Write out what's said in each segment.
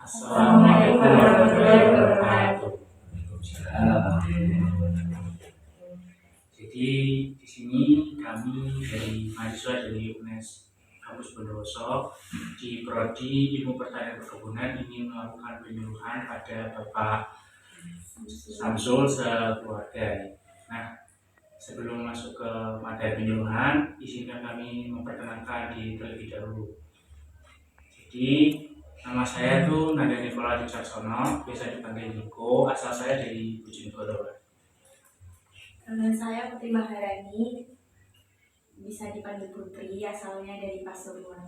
Assalamualaikum warahmatullahi wabarakatuh. Jadi di sini kami dari mahasiswa dari UNES Kampus Bondowoso di Prodi Ilmu Pertanian Perkebunan ingin melakukan penyuluhan pada Bapak Samsul sekeluarga. Nah, sebelum masuk ke materi penyuluhan, izinkan kami memperkenalkan diri terlebih dahulu. Jadi nama saya tuh Nanda Nikola Wicaksono, biasa dipanggil Niko, asal saya dari Bojonegoro. Saya Putri Maharani, bisa dipanggil Putri, asalnya dari Pasuruan.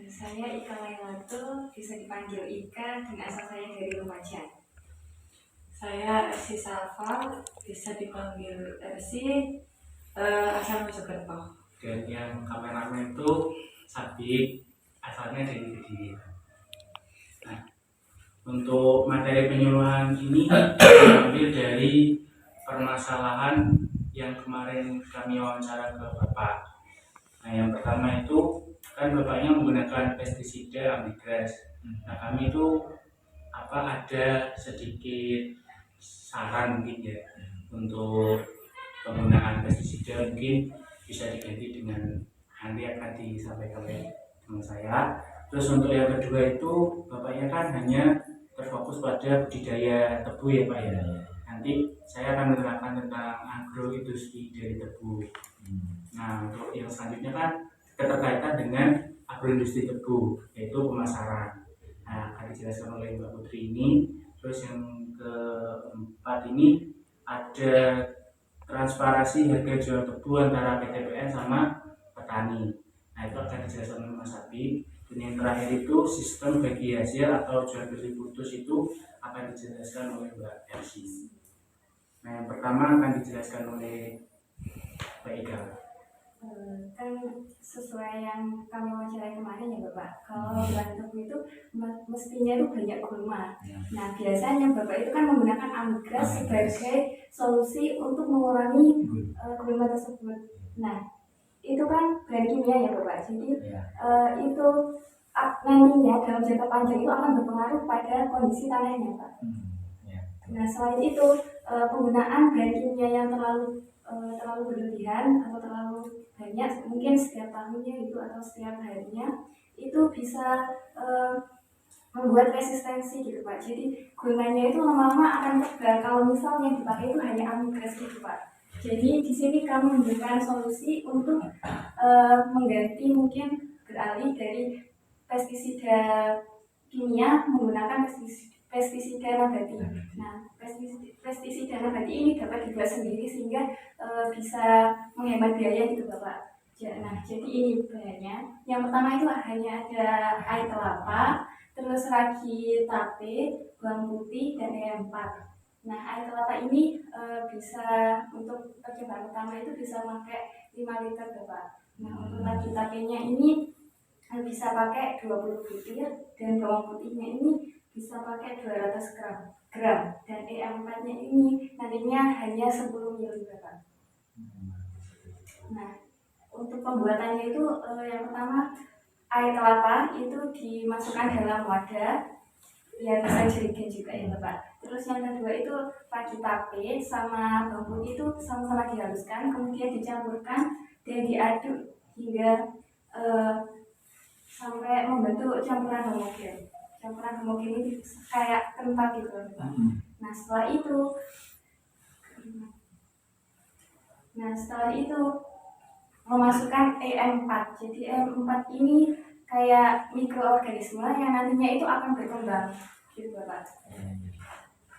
Saya Ika Lailatul, bisa dipanggil Ika, dan asal saya dari Lumajang. Saya Ersi Salva, bisa dipanggil Ersi, asal Mojokerto. Dan yang kameramen itu Sabik, asalnya dari Kediri. Nah, untuk materi penyuluhan ini diambil dari permasalahan yang kemarin kami wawancara ke Bapak. Nah, yang pertama itu kan Bapaknya menggunakan pestisida Ambigras. Nah, kami itu ada sedikit saran mungkin ya untuk penggunaan pestisida, mungkin bisa diganti dengan nanti akan disampaikan oleh teman saya. Terus untuk yang kedua itu Bapaknya kan hanya terfokus pada budidaya tebu ya Pak ya. Nanti saya akan menerangkan tentang agroindustri dari tebu. Nah, untuk yang selanjutnya kan keterkaitan dengan agroindustri tebu, yaitu pemasaran. Nah, akan dijelaskan oleh Mbak Putri ini. Terus yang keempat ini ada transparansi harga jual tebu antara PTPN sama petani. Nah, itu akan dijelaskan oleh Mas Abi. Dan yang terakhir itu sistem bagi hasil atau jual beli putus itu akan dijelaskan oleh Mbak Elsi. Nah, yang pertama akan dijelaskan oleh Mbak Ika. Kan sesuai yang kami wawancarai kemarin ya Bapak, kalau bahan tebu itu mestinya itu banyak gulma. Nah, biasanya Bapak itu kan menggunakan Ambigras sebagai solusi untuk mengurangi gulma tersebut. Nah, itu kan bahan kimia ya Bapak, jadi itu nantinya dalam jangka panjang itu akan berpengaruh pada kondisi tanahnya Pak. Nah, selain itu penggunaan bahan kimia yang terlalu berlebihan atau terlalu banyak, mungkin setiap tahunnya itu atau setiap harinya, itu bisa membuat resistensi gitu Pak. Jadi gunanya itu lama-lama akan tegal kalau misalnya yang dipakai itu hanya Ambigras gitu Pak. Jadi di sini kami memberikan solusi untuk mengganti, mungkin beralih dari pestisida kimia menggunakan pestisida nabati. Nah, pestisida nabati ini dapat dibuat sendiri sehingga bisa menghemat biaya gitu Bapak. Nah, jadi ini bahannya. Yang pertama itu hanya ada air kelapa, terus ragi tape, bawang putih, dan E4. Nah, air kelapa ini bisa untuk percobaan pertama itu bisa pakai 5 liter Bapak. Nah, untuk ragi tapenya ini bisa pakai 20 butir, dan bawang putihnya ini bisa pakai 200 gram, dan E4 nya ini nantinya hanya 10 ml Bapak. Nah, untuk pembuatannya itu yang pertama air kelapa itu dimasukkan dalam wadah biar bisa jerigen juga ya Bapak. Terus yang kedua itu ragi tape sama bawang putih itu sama-sama dihaluskan, kemudian dicampurkan dan diaduk hingga sampai membentuk campuran homogen. Campuran homogen ini kayak kental gitu Bapak. Nah, setelah itu memasukkan E4. Jadi E4 ini kayak mikroorganisme yang nantinya itu akan berkembang gitu Bapak.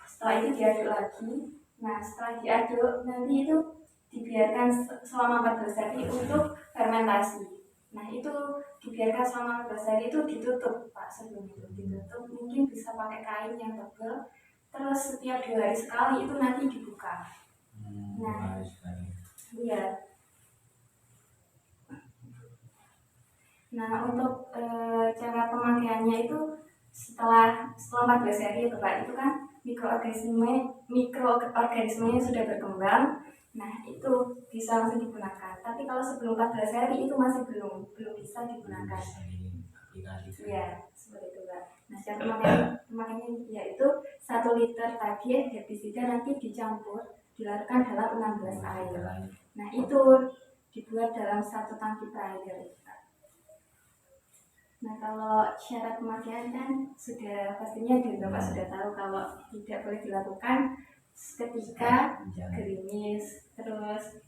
Setelah itu diaduk lagi. Nah, setelah diaduk nanti itu dibiarkan selama 14 hari untuk fermentasi. Nah, itu dibiarkan selama 14 hari itu ditutup Pak, sebelum itu ditutup mungkin bisa pakai kain yang tebal. Terus setiap 2 hari sekali itu nanti dibuka. Nah, iya. Nah, untuk cara pemakaiannya itu setelah 14 hari Bapak, itu kan mikroorganismenya sudah berkembang. Nah, itu bisa langsung digunakan. Tapi kalau sebelum 14 hari itu masih belum bisa digunakan. Iya, seperti itu Pak. Nah, secara pemakaiannya yaitu 1 liter tadi herbisida nanti dilarutkan dalam 16 air. Nah itu dibuat dalam 1 tangki per air. Nah kalau syarat pemakaian kan sudah pastinya Bapak sudah tahu kalau tidak boleh dilakukan ketika gerimis. Terus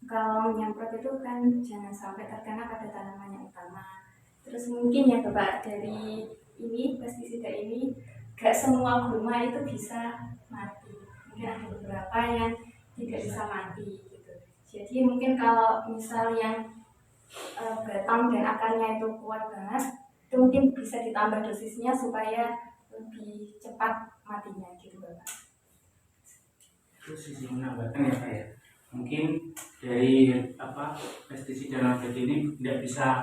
kalau menyemprot itu kan jangan sampai terkena pada tanaman yang utama. Terus mungkin ya Bapak, dari ini pestisida ini gak semua gulma itu bisa mati. Mungkin ada beberapa yang tidak bisa mati gitu. Jadi mungkin kalau misal yang batang dan akarnya itu kuat banget, itu mungkin bisa ditambah dosisnya supaya lebih cepat matinya gitu Bapak. Terus sisi menambahkan ya Pak ya, mungkin dari pestisida nabati ini tidak bisa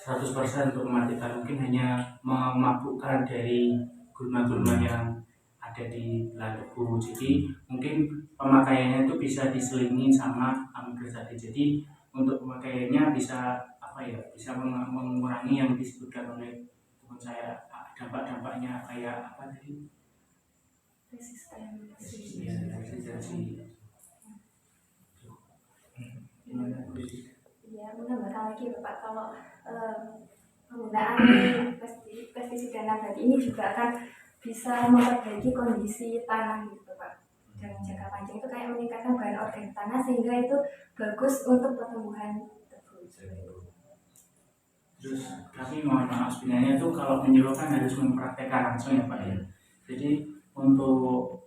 100% untuk mematikan, mungkin hanya memabukkan dari gulma-gulma yang ada di lahan tebu. Jadi mungkin pemakaiannya itu bisa diselingi sama amigdasati. Jadi untuk pemakaiannya bisa bisa mengurangi yang disebutkan oleh teman saya, dampak-dampaknya kayak apa tadi, resistensi. Ya, menambahkan lagi Bapak, kalau penggunaan pestisida nabati ini juga akan bisa memperbaiki kondisi tanah gitu Pak. Dalam jangka panjang itu kayak meningkatkan bahan organik tanah sehingga itu bagus untuk pertumbuhan tebu. Terus kami mohon maaf sebenarnya tuh kalau menyuruh kan harus mempraktekkan langsung ya Pak ya. Jadi untuk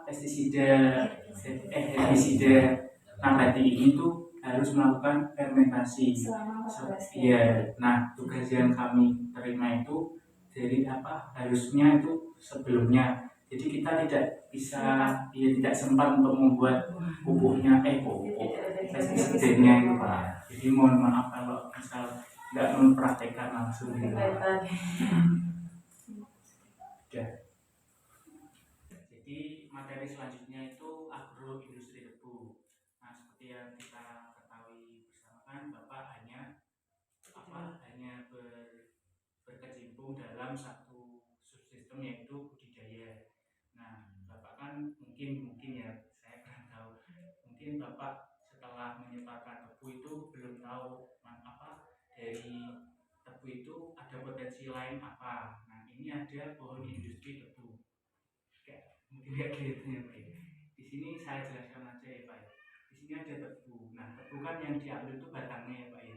pestisida herbisida nabati ini tuh harus melakukan fermentasi. Selama 14 hari. Iya. Nah, tugas yang kami terima itu dari harusnya itu sebelumnya. Jadi kita tidak bisa tidak sempat untuk membuat pupuknya pestisidanya itu Pak. Jadi mohon maaf kalau misal nggak mempraktekkan langsung gitu. Ya. Jadi materi selanjutnya itu agroindustri tebu. Nah, seperti yang kita ketahui bersama kan Bapak hanya berkecimpung dalam satu subsistem yaitu budidaya. Nah, Bapak kan mungkin ya, saya kurang tahu. Mungkin Bapak setelah menyebarkan tebu itu belum tahu dari tebu itu ada potensi lain apa. Nah, ini ada pohon industri tebu. Mungkin kayak gitu ya Pak. Di sini saya jelaskan aja ya Pak. Di sini ada tebu. Nah, tebu kan yang diambil itu batangnya ya Pak ya.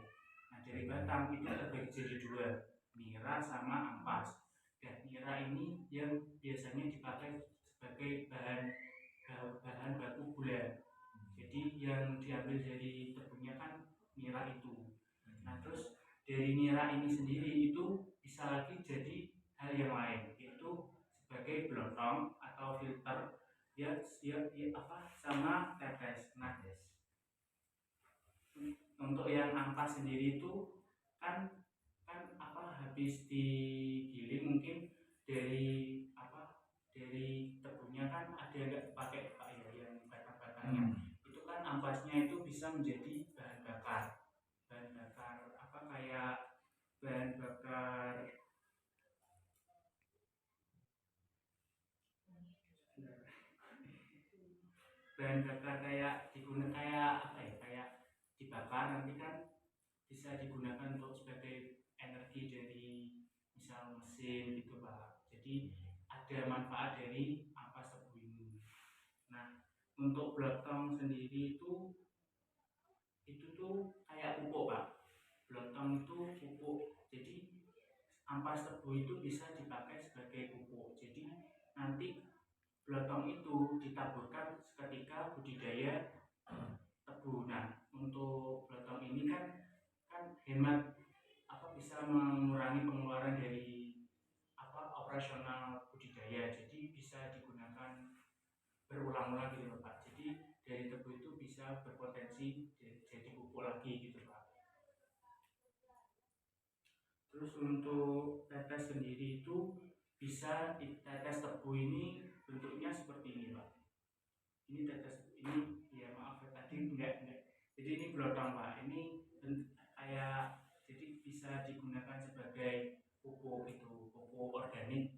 Nah, dari batang itu terbagi jadi 2, nira sama ampas. Dan nira ini yang biasanya dipakai sebagai bahan baku gula. Jadi yang diambil dari tebunya kan nira itu. Nah, terus dari nira ini sendiri itu bisa lagi jadi hal yang lain, yaitu sebagai blotong atau filter sama tetes. Nah, untuk yang ampas sendiri itu kan habis digiling mungkin dari tebunya kan ada yang nggak pakai Pak ya, yang batang-batangnya itu kan ampasnya itu bisa menjadi bahan bakar kayak bahan bakar kayak digunakan kayak dibakar, nanti kan bisa digunakan untuk sebagai energi dari misal mesin gitu Pak. Jadi ada manfaat dari ampas tebu ini. Nah, untuk blotong sendiri itu tuh kayak pupuk Pak. Blotong itu pupuk. Jadi ampas tebu itu bisa dipakai sebagai pupuk. Jadi nanti blotong itu ditaburkan ketika budidaya tebu. Nah, untuk blotong ini kan hemat bisa mengurangi pengeluaran dari operasional budidaya. Jadi bisa digunakan berulang-ulang gitu Pak. Jadi dari tebu itu bisa berpotensi jadi pupuk lagi gitu Pak. Terus untuk tetes sendiri itu bisa tetes tebu ini bentuknya seperti ini Pak. Ini tetes ini ya maaf tadi enggak. Jadi ini blotong Pak. Ini kayak jadi bisa digunakan sebagai pupuk organik baik.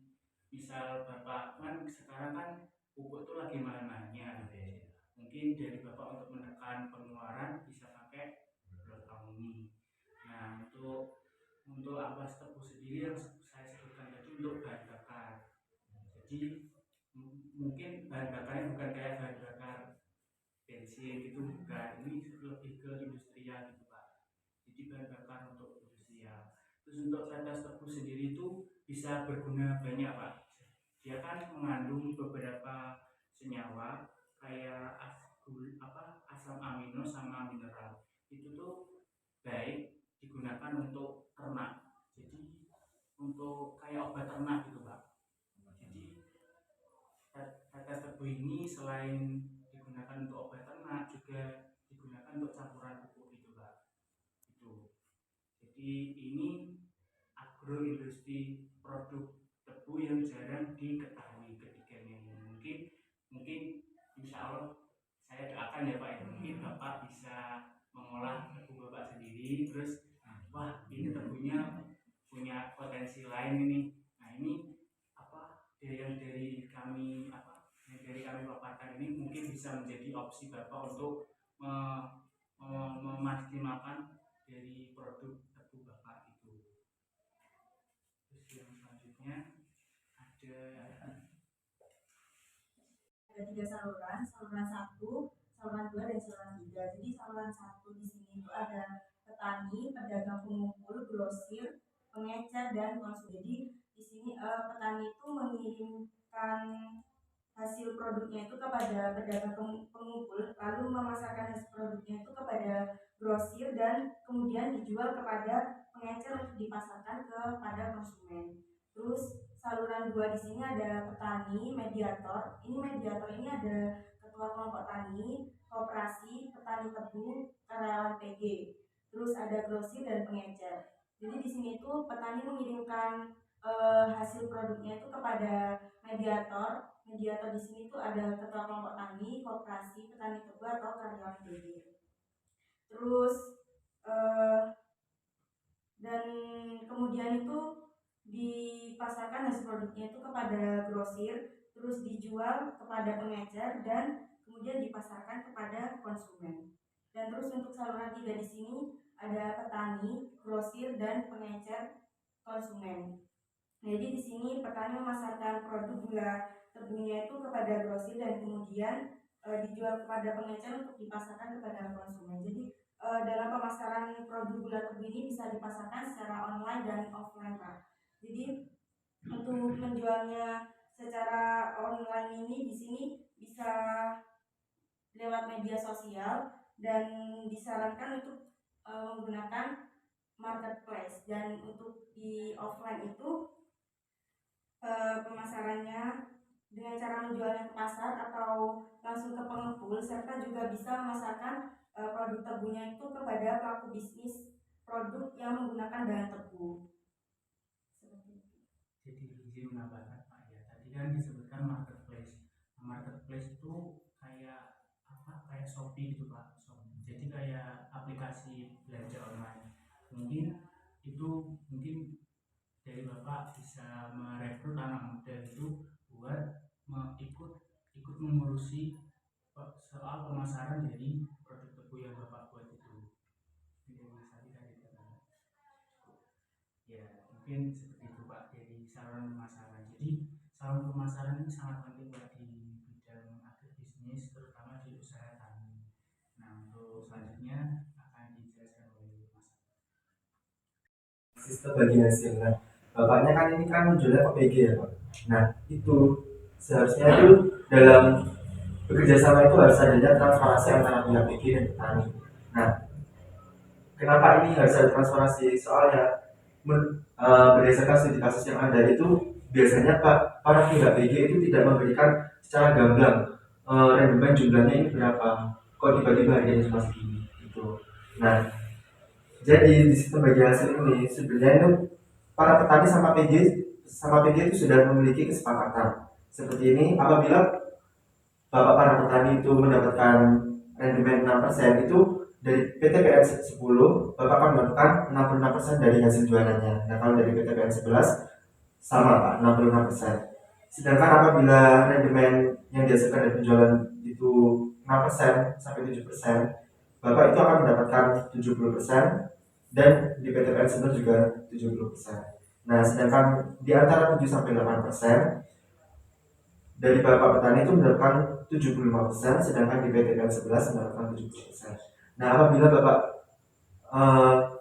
Misal Bapak kan sekarang kan pupuk itu lagi mahal-mahalnya, mungkin dari Bapak untuk menekan pengeluaran bisa pakai Blok Amuni. Nah, untuk ampas tebu sendiri yang saya sebutkan tadi untuk bahan bakar. Jadi mungkin bahan bakarnya bukan kayak bahan bakar bensin gitu, bukan. Ini lebih ke industrial gitu Pak. Jadi bahan bakar untuk industrial. Terus untuk tetes tebu sendiri itu bisa berguna banyak Pak. Dia kan mengandung beberapa senyawa kayak asam amino sama mineral. Itu tuh baik digunakan untuk ternak. Jadi untuk kayak obat ternak gitu Pak. Jadi tetes tebu ini selain digunakan untuk obat ternak juga digunakan untuk campuran pupuk gitu Pak. Itu. Jadi ini agroindustri produk tebu yang jarang diketahui ketiganya ini. Mungkin insya Allah saya doakan ya Pak ya, mungkin Bapak bisa mengolah tebu Bapak sendiri, terus wah ini tebunya punya potensi lain ini. Nah ini dari kami paparkan ini mungkin bisa menjadi opsi Bapak untuk memaksimalkan dari produk tebu Bapak itu. Terus yang selanjutnya ada 3 saluran 1, saluran 2 dan saluran 3. Jadi saluran 1 di sini itu ada petani, pedagang pengumpul, grosir, pengecer dan konsumen. Jadi di sini petani itu mengirimkan hasil produknya itu kepada pedagang pengumpul, lalu memasarkan hasil produknya itu kepada grosir dan kemudian dijual kepada pengecer untuk dipasarkan kepada konsumen. Terus saluran 2 di sini ada petani, mediator. Mediator ini ada ketua kelompok tani, koperasi, petani tebu, karyawan PG. Terus ada grosir dan pengecer. Jadi di sini itu petani mengirimkan hasil produknya itu kepada mediator. Mediator di sini itu ada ketua kelompok tani, koperasi, petani tebu atau karyawan PG. Terus dan kemudian itu dipasarkan hasil produknya itu kepada grosir, terus dijual kepada pengecer dan kemudian dipasarkan kepada konsumen. Dan terus untuk saluran 3 di sini ada petani, grosir dan pengecer, konsumen. Jadi di sini petani memasarkan produk gula tebunya itu kepada grosir dan kemudian dijual kepada pengecer untuk dipasarkan kepada konsumen. Jadi dalam pemasaran produk gula tebu ini bisa dipasarkan secara online dan offline Pak. Jadi untuk menjualnya secara online ini di sini bisa lewat media sosial dan disarankan untuk menggunakan marketplace. Dan untuk di offline itu pemasarannya dengan cara menjualnya ke pasar atau langsung ke pengepul, serta juga bisa memasarkan produk tebunya itu kepada pelaku bisnis produk yang menggunakan bahan tebu. Jadi izin menambahkan Pak ya, tadi kan disebutkan marketplace. Marketplace itu kayak kayak Shopee gitu Pak. Jadi kayak aplikasi belanja online. Mungkin dari Bapak bisa merekrut anak muda itu buat ikut mengurusi soal pemasaran dari produk tebu yang Bapak buat itu. Ya mungkin seperti itu Pak dari saluran pemasaran. Jadi saluran pemasaran ini sangat penting Pak di bidang agribisnis, terutama di usaha tani. Nah untuk selanjutnya akan dijelaskan oleh Mas. Sistem bagi hasil. Nah, bapaknya kan ini kan menjualnya ke PG ya Pak. Nah itu seharusnya itu dalam bekerja sama itu harus adanya transparansi antara pihak PG dan petani. Nah, kenapa ini harus ada transparansi? Soalnya berdasarkan studi kasus yang ada itu biasanya para pihak PG itu tidak memberikan secara gamblang rendemen jumlahnya ini berapa, kok tiba-tiba harganya cuma segini gitu. Nah, jadi di sistem bagi hasil ini sebenarnya itu para petani sama PG itu sudah memiliki kesepakatan seperti ini. Apabila bapak para petani itu mendapatkan rendemen 6% itu dari PTPN 10, bapak akan mendapatkan 66% dari hasil jualannya. Nah kalau dari PTPN 11 sama Pak, 65%. Sedangkan apabila manajemen yang dihasilkan dari penjualan itu 6% sampai 7%, Bapak itu akan mendapatkan 70% dan di PTPN Sumber juga 70%. Nah, sedangkan di antara 7 sampai 8% dari Bapak petani itu mendapatkan 75%, sedangkan di PTPN 11 mendapatkan 70%. Nah, apabila Bapak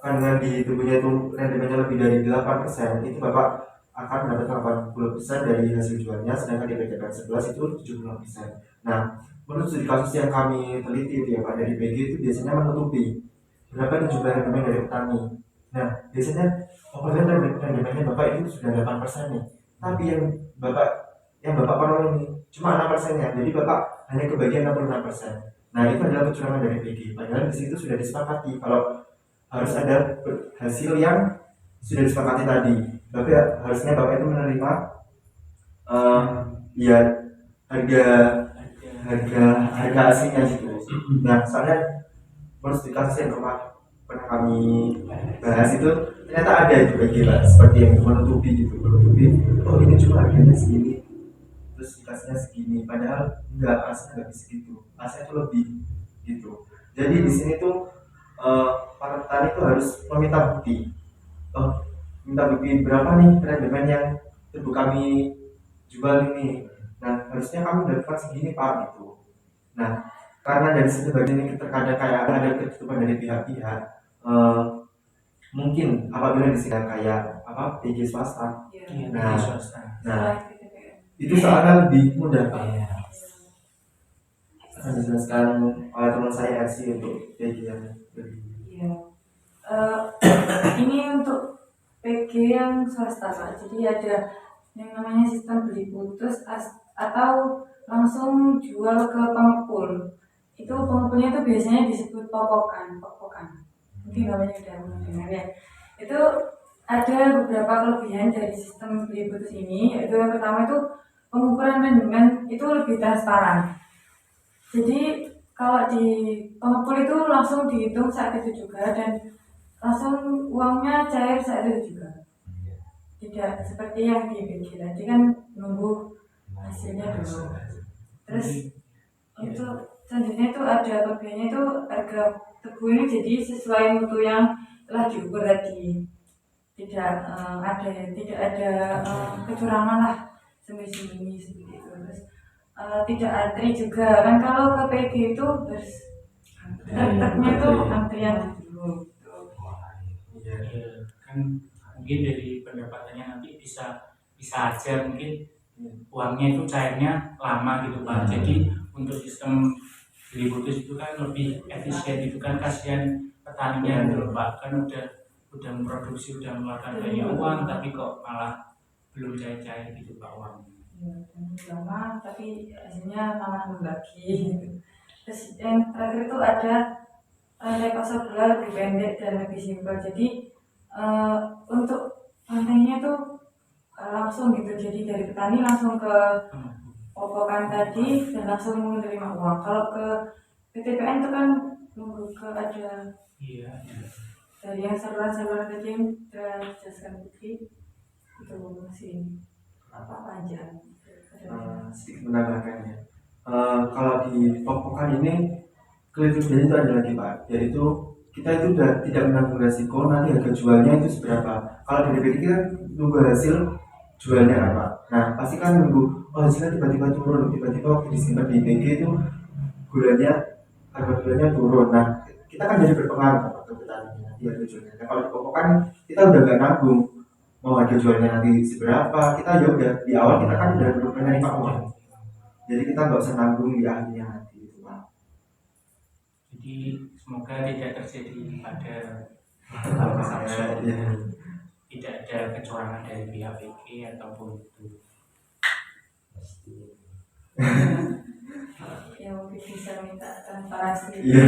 kandungan di tubuhnya itu manajemennya lebih dari 8%, itu Bapak akan mendapatkan 80% dari hasil jualnya, sedangkan di PTPN 11 itu 75%. Nah, menurut studi kasus yang kami teliti itu ya Pak, dari PG itu biasanya menutupi berapa nih jumlah rendemen dari petani. Nah, biasanya apabila rendemennya Bapak itu sudah 8% nih, tapi yang Bapak peroleh ini cuma 6%-nya, jadi Bapak hanya kebagian 66%. Nah, itu adalah kecurangan dari PG. Padahal di situ sudah disepakati kalau harus ada hasil yang sudah disepakati tadi. Tapi harusnya Bapak itu menerima ya harga aslinya gitu. Nah, soalnya menurut kasus yang pernah kami bahas itu ternyata ada itu bagi Pak, seperti yang menutupi oh ini cuma harganya segini, terus dikasihnya segini, padahal enggak, aslinya nggak segitu, aslinya itu lebih gitu. Jadi di sini tuh para petani itu harus meminta bukti. Minta bukti berapa nih rendemen yang tebu kami jual ini. Nah, harusnya kami dapat segini Pak gitu. Nah, karena dari situ bagian ini terkadang kayak ada ketutupan dari pihak-pihak, mungkin apabila disediakan kayak apa PG swasta. Nah, itu soalnya lebih mudah Pak. Akan dijelaskan oleh teman saya RC untuk PG yang lebih. Ini untuk PG yang swasta Pak, jadi ada yang namanya sistem beli putus atau langsung jual ke pengepul. Itu pengepulnya itu biasanya disebut popokan. Mungkin namanya udah mendengar ya. Itu ada beberapa kelebihan dari sistem beli putus ini, yaitu yang pertama itu pengukuran manajemen itu lebih transparan. Jadi kalau di pengepul itu langsung dihitung saat itu juga dan langsung uangnya cair saat itu juga. Tidak seperti yang di PG tadi kan nunggu hasilnya dulu. Terus untuk selanjutnya itu ada kelebihannya itu harga tebu ini jadi sesuai mutu yang telah diukur tadi. Tidak ada kecurangan lah sembunyi seperti itu. Terus tidak antri juga kan, kalau ke PG itu harus tetapnya itu antrian dulu. Kan mungkin dari pendapatannya nanti bisa aja mungkin uangnya itu cairnya lama gitu Pak. Jadi untuk sistem beli putus itu kan lebih efisien, itu kan kasihan petaninya gitu Pak, kan udah memproduksi, udah mengeluarkan banyak uang tapi kok malah belum cair gitu Pak uangnya. Lama tapi hasilnya malah membagi gitu. Terus yang terakhir itu ada rantai pasar gula lebih pendek dan lebih simpel. Jadi untuk rantainya tuh langsung gitu, jadi dari petani langsung ke popokan tadi dan langsung menerima uang. Kalau ke PTPN itu kan nunggu ke ada dari yang saluran tadi yang sudah dijelaskan Putri itu masih panjang. Sedikit menambahkan ya, kalau di popokan ini kelebihannya itu ada lagi Pak, yaitu kita itu udah tidak menanggung resiko nanti harga jualnya itu seberapa. Kalau di DPD kita nunggu hasil jualnya apa, nah pasti kan nunggu hasilnya tiba-tiba turun, tiba-tiba waktu disimpan di PG itu harga gulanya turun. Nah, kita kan jadi berpengaruh ke petani nanti harga jualnya. Nah, kalau di popokan kita udah nggak nanggung mau harga jualnya nanti seberapa, kita ya udah di awal kita kan udah menerima uang, jadi kita nggak usah nanggung di akhirnya nanti itu Pak. Jadi semoga tidak terjadi pada tidak ada kecurangan dari pihak PG ataupun itu. Ya mungkin bisa minta transparansi Iya.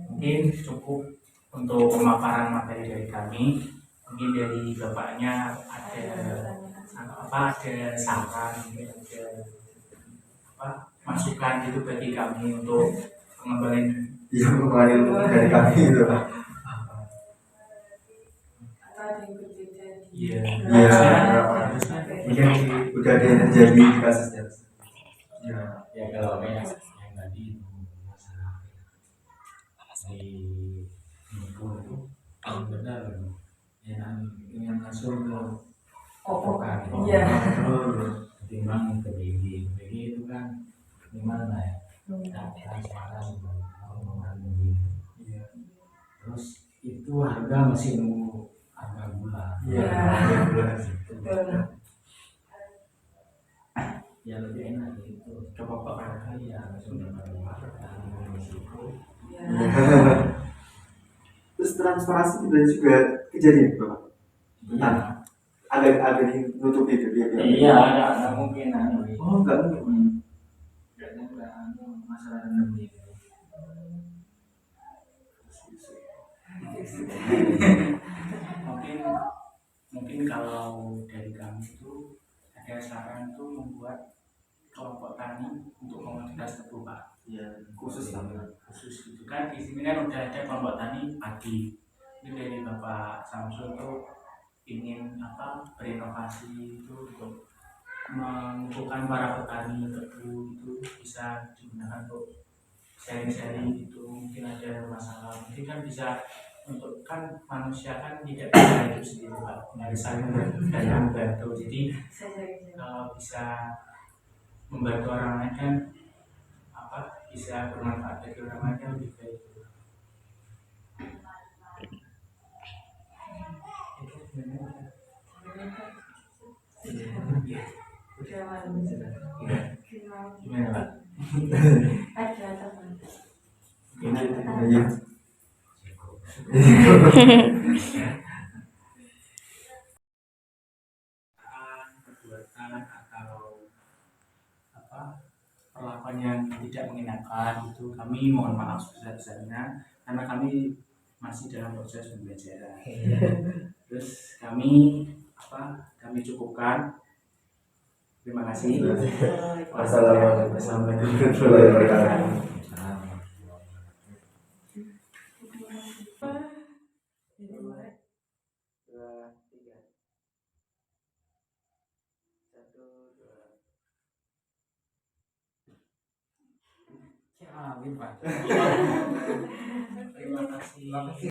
Mungkin cukup untuk pemaparan materi dari kami. Mungkin dari bapaknya ada saran, ada masukan gitu bagi kami untuk pengembangan dari kami itu Pak. atau ada yang berbeda di Iya. Iya. Harusnya Mungkin udah ada yang terjadi di kasusnya. Ya. ya kalau kayak yang tadi itu masalah di Nipo itu yang benar yang langsung ke opokan Iya. ketimbang ke BG itu kan gimana ya transparan omongan begitu. Iya. Terus itu harga masih nunggu harga gula. Iya. Betul. Ya lebih enak gitu. Coba pakai ya langsung dapat risiko. Ya. Terus transparansi juga kejadian Bapak. Iya. Ada nutupi itu dia. Iya, ada mungkin Oh, enggak mungkin. Kayaknya enggak masalah dengan itu. mungkin mungkin kalau dari kami itu ada saran tuh membuat kelompok tani untuk komoditas tebu Pak. Iya, khusus Khusus gitu kan di sini kan udah ada kelompok tani padi. Ini dari Bapak Samsul tuh ingin berinovasi itu untuk mengumpulkan para petani tebu itu bisa digunakan untuk sharing-sharing gitu. Mungkin ada masalah mungkin kan bisa untuk kan manusia kan tidak bisa hidup sendiri Pak, harus saling dan membantu. Jadi kalau bisa membantu orang lain kan bisa bermanfaat bagi orang lain kan lebih baik. Gimana Pak? Ada teman. Iya. Perbuatan atau perlakuan yang tidak mengenakan itu kami mohon maaf sebesar-besarnya karena kami masih dalam proses pembelajaran. Terus kami cukupkan. Terima kasih. Wassalamualaikum warahmatullahi wabarakatuh. Terima kasih.